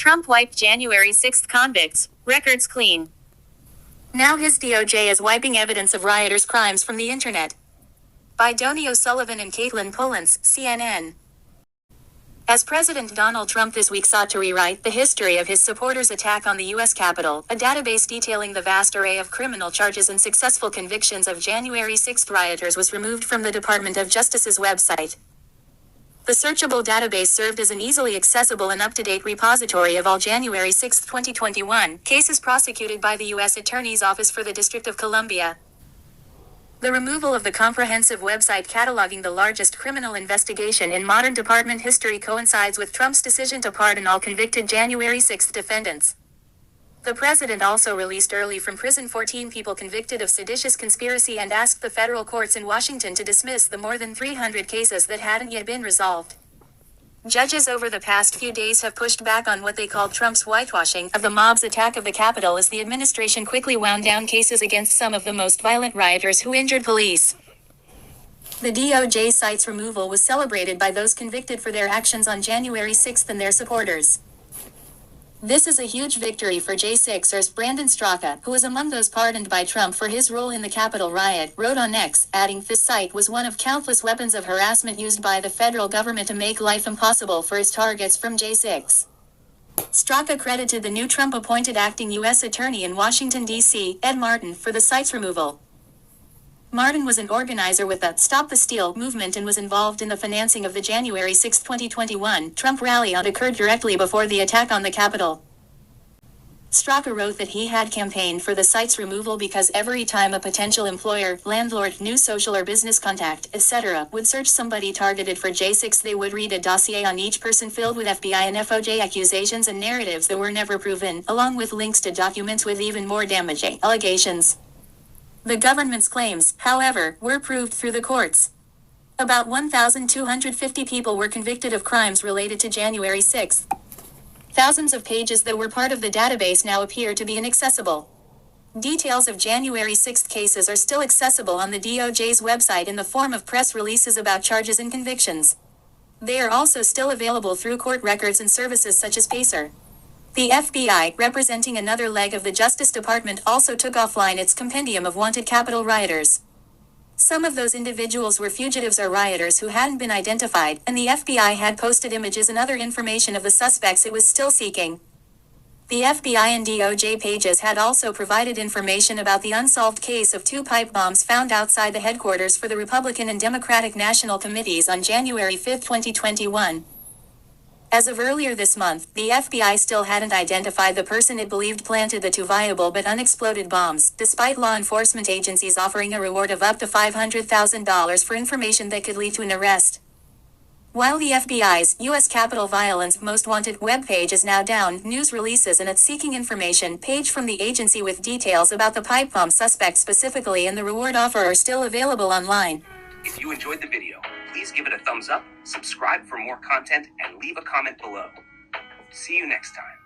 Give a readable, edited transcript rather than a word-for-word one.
Trump wiped January 6th convicts, records clean. Now his DOJ is wiping evidence of rioters' crimes from the internet. By Donnie O'Sullivan and Caitlin Pullins, CNN. As President Donald Trump this week sought to rewrite the history of his supporters' attack on the U.S. Capitol, a database detailing the vast array of criminal charges and successful convictions of January 6 rioters was removed from the Department of Justice's website. The searchable database served as an easily accessible and up-to-date repository of all January 6, 2021, cases prosecuted by the U.S. Attorney's Office for the District of Columbia. The removal of the comprehensive website cataloging the largest criminal investigation in modern department history coincides with Trump's decision to pardon all convicted January 6 defendants. The president also released early from prison 14 people convicted of seditious conspiracy and asked the federal courts in Washington to dismiss the more than 300 cases that hadn't yet been resolved. Judges over the past few days have pushed back on what they called Trump's whitewashing of the mob's attack of the Capitol as the administration quickly wound down cases against some of the most violent rioters who injured police. The DOJ site's removal was celebrated by those convicted for their actions on January 6 and their supporters. This is a huge victory for J6ers Brandon Straka, who was among those pardoned by Trump for his role in the Capitol riot, wrote on X, adding, "This site was one of countless weapons of harassment used by the federal government to make life impossible for its targets from J6." Straka credited the new Trump-appointed acting U.S. Attorney in Washington, D.C., Ed Martin, for the site's removal. Martin was an organizer with the Stop the Steal movement and was involved in the financing of the January 6, 2021, Trump rally that occurred directly before the attack on the Capitol. Straka wrote that he had campaigned for the site's removal because every time a potential employer, landlord, new social or business contact, etc., would search somebody targeted for J6, they would read a dossier on each person filled with FBI and FOJ accusations and narratives that were never proven, along with links to documents with even more damaging allegations. The government's claims, however, were proved through the courts. About 1,250 people were convicted of crimes related to January 6. Thousands of pages that were part of the database now appear to be inaccessible. Details of January 6 cases are still accessible on the DOJ's website in the form of press releases about charges and convictions. They are also still available through court records and services such as Pacer. The FBI, representing another leg of the Justice Department, also took offline its compendium of wanted Capitol rioters. Some of those individuals were fugitives or rioters who hadn't been identified, and the FBI had posted images and other information of the suspects it was still seeking. The FBI and DOJ pages had also provided information about the unsolved case of 2 pipe bombs found outside the headquarters for the Republican and Democratic National Committees on January 5, 2021. As of earlier this month, the FBI still hadn't identified the person it believed planted the 2 viable but unexploded bombs, despite law enforcement agencies offering a reward of up to $500,000 for information that could lead to an arrest. While the FBI's U.S. Capitol Violence Most Wanted webpage is now down, news releases and its Seeking Information page from the agency with details about the pipe bomb suspect specifically and the reward offer are still available online. If you enjoyed the video, please give it a thumbs up, subscribe for more content, and leave a comment below. See you next time.